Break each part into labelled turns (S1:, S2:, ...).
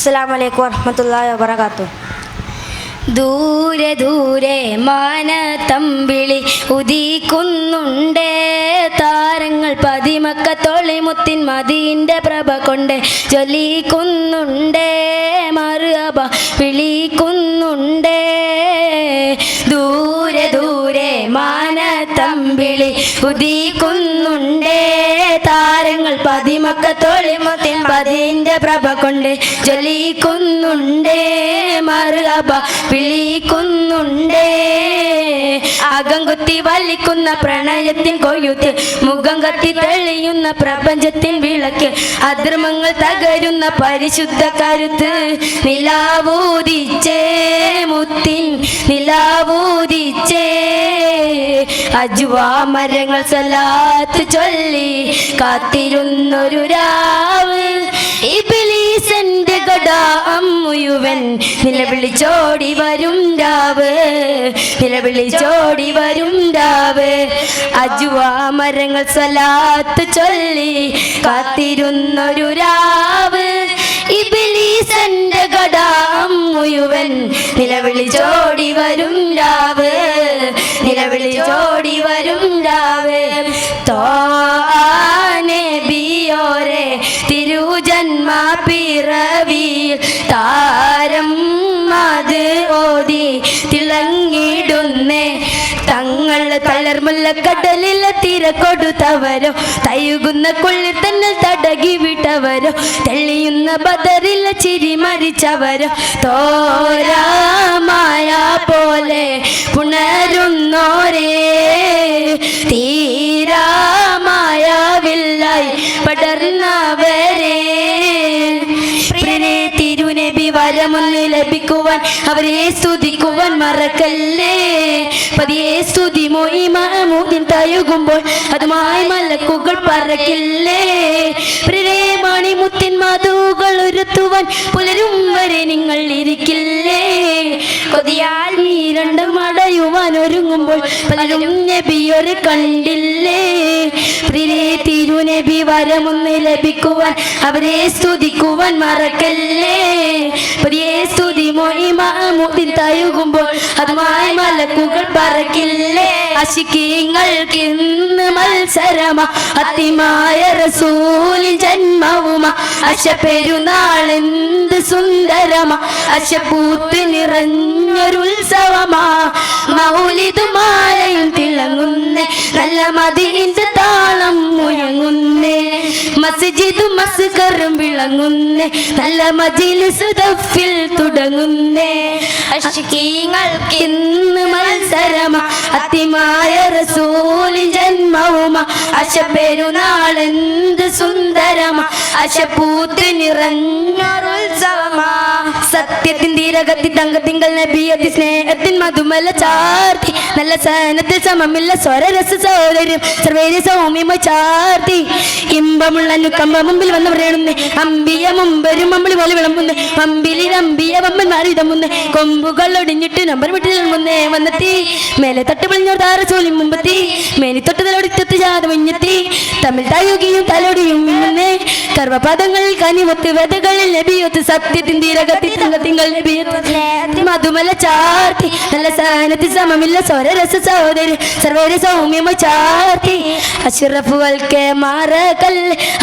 S1: അസ്സലാമു അലൈക്കും വറഹ്മത്തുള്ളാഹി വബറകാതുഹു.
S2: ദൂരെ ദൂരെ മാനത്തമ്പിളി ഉദിക്കുന്നുണ്ട്, താരങ്ങൾ പതിമക്കത്തൊളിമുത്തിൻ മദീൻ്റെ പ്രഭ കൊണ്ട് ജ്വലിക്കുന്നുണ്ട്, മർഹബ വിളിക്കുന്നുണ്ട്. ദൂരെ ദൂരെ മാനത്തമ്പിളി ഉദിക്കുന്നുണ്ട്, താരങ്ങൾ പതിമക്കത്തൊളിമുത്തിൻ മദീൻ്റെ പ്രഭ കൊണ്ട് ജ്വലിക്കുന്നുണ്ട്, മർഹബ വിളിക്കുന്നുണ്ട്. അകം കുത്തി വലിക്കുന്ന പ്രണയത്തിൻ കൊയ്ത്ത്, മുഖം കത്തി തെളിയുന്ന പ്രപഞ്ചത്തിൻ വിളക്ക്, അധർമ്മങ്ങൾ തകരുന്ന പരിശുദ്ധ കരുത്ത്, നിലാവൂതിച്ചേ മുത്തിൻ നിലാവൂതിച്ചേ. അജ്വാ മരങ്ങൾ സലാത്ത് ചൊല്ലി കാത്തിരുന്നൊരു രാവ്, ഇബ്ലീസിന്റെ ഗഡാം മുഴുവൻ നിലവിളിച്ചോടി വരും രാവ്, നിലവിളിച്ചോടി വരും രാവ്. അജ്വാ മരങ്ങൾ സലാത്ത് ചൊല്ലി കാത്തിരുന്നൊരു രാവ്, ഇബ്ലീസിന്റെ ഗഡാം മുഴുവൻ നിലവിളിച്ചോടി വരും രാവ്, നിലവിളിച്ചോടി വരും രാവ്. നബിയോരെ തിരുജന്മ പിറവിയിൽ താരം അത് ഓതി തിളങ്ങിടുന്നേ, തങ്ങൾ തളർമുള്ള കടലിൽ തിര കൊടുത്തവരോ, തയുകുന്ന കുള്ളിൽ തന്നെ തടകി വിട്ടവരോ, തെളിയുന്ന ബദറിൽ ചിരി മരിച്ചവരോ, തോരാമായ പോലെ പുണരുന്നോരേ, തീരാമായ വില്ലായി പടർന്നവരേ. തിരുനബി വരമൊന്ന് ലഭിക്കുവാൻ അവരെ സ്തുതിക്കുവാൻ മറക്കല്ലേ, പതിയെ സ്തുതി മോയി മഹമൂദിൻ തയുകുമ്പോൾ അതുമായി മലക്കുകൾ പറക്കില്ലേ. പ്രിയമാണി മുത്തിൻ മധുകൾ ഉരുത്തുവാൻ പുലരും വരെ നിങ്ങൾ ഇരിക്കില്ലേ, കൊതിയാൽ നീ രണ്ടും അടയുവാൻ ഒരുങ്ങുമ്പോൾ പലരും നബിയൊരു കണ്ടില്ലേ. പ്രിയ തിരുനബി വരമൊന്ന് ലഭിക്കുവാൻ അവരെ സ്തുതിക്കുവാൻ മറക്കല്ലേ, പതിയെ സ്തുതി മോയി മഹമൂദിൻ തയുകുമ്പോൾ അതുമായി മലക്കുകൾ പറക്കില്ലേ. അശിക്കീങ്ങൾക്ക് ഇന്ന് മത്സരമാ, അത്തിമായ റസൂലിൻ ജന്മവുമാ, അശപെരുന്നാളെന്ത് സുന്ദരമാ, അശപൂത്ത് നിറഞ്ഞൊരുത്സവമാ, മൗലിദുമാലയും തിളങ്ങുന്നേ, നല്ല മദീന്റെ താളം മുഴങ്ങുന്നേ, മസ്ജിദും മസ്കറും വിളങ്ങുന്നേ, നല്ല മജ്‌ലിസ് ദഫിൽ തുടങ്ങുന്നേ. അശിക്കീങ്ങൾക്ക് ഇന്ന് മത്സരമാ, അത്തിമായ റസൂലിൻ ജന്മവുമാ, അശപെരുന്നാളെന്ത് സുന്ദരമാ, അശപൂത്ത് നിറഞ്ഞൊരുത്സവമാ. സത്യത്തിൻ തീരകത്തി തങ്കത്തിങ്കൽ നബിയത്തി സ്നേഹത്തിൻ മധുമല ചാർത്തി, നല്ല സഹനത്തിൽ സമമില്ല സ്വരരസ സൗന്ദര്യം സർവേരി സൗമ്യമ ചാർത്തി, ഇമ്പമുള്ള അനുകമ്പ മുമ്പിൽ വന്ന് പറയണുന്നേ, അമ്പിയ മുമ്പരും അമ്പിളി പോലെ വിളമ്പുന്നേ, അമ്പിലിൽ അമ്പിയ വമ്പന്മാർ ഇടമുന്നേ, കൊമ്പുകൾ ഒടിഞ്ഞിട്ട് നമ്പർ വിട്ടിൽ മുന്നേ വന്നെത്തി, മേലെ തട്ട് പൊളിഞ്ഞോർ താര ചോലി മുമ്പെത്തി, മേനി തൊട്ട് തലോടിത്തൊത്ത് ജാത മുഞ്ഞെത്തി, തമ്മിൽ തായുകയും തലോടിയും മിന്നുന്നേ, കർവപാദങ്ങളിൽ കനിമൊത്ത് വെതകളിൽ നബിയൊത്ത്, സത്യത്തിൻ തീരകത്തി തങ്കത്തിങ്കൾ നബിയൊത്ത് മധുമല ചാർത്തി, നല്ല സഹനത്തിൽ സമമില്ല സ്വരരസ സഹോദരി സർവേരെ സൗമ്യമ ചാർത്തി. അഷ്റഫ് വൽക്കെ മാറകൽ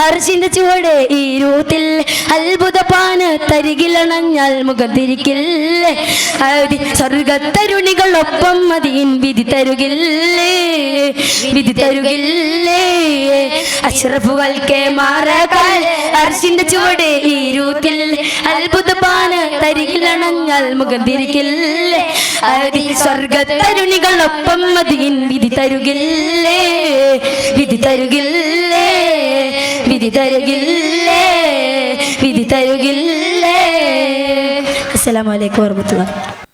S2: അർശിന്റെ ചുവടെ ഈരൂത്തിൽ, അത്ഭുത പാന തരികിലണഞ്ഞാൽ മുഖം തിരിക്കില്ലേ, സ്വർഗത്തരുണികൾ ഒപ്പം മദീൻ വിധി തരുകില്ലേ, വിധി തരുകില്ലേ. അഷ്റഫ് വൽക്കെ മാറകൽ അർശിന്റെ ചുവടെ ഈരൂത്തിൽ, അത്ഭുത പാന തരികിലണഞ്ഞാൽ മുഖം തിരിക്കില്ലേ, സ്വർഗത്തരുണികൾ ഒപ്പം മദീൻ വിധി തരുകില്ലേ, വിധി തരുകില്ലേ, വിധി തരുകില്ലേ, വിധി തരുകില്ലേ. അസ്സലാമു അലൈക്കും വറഹ്മത്തുള്ളാഹി.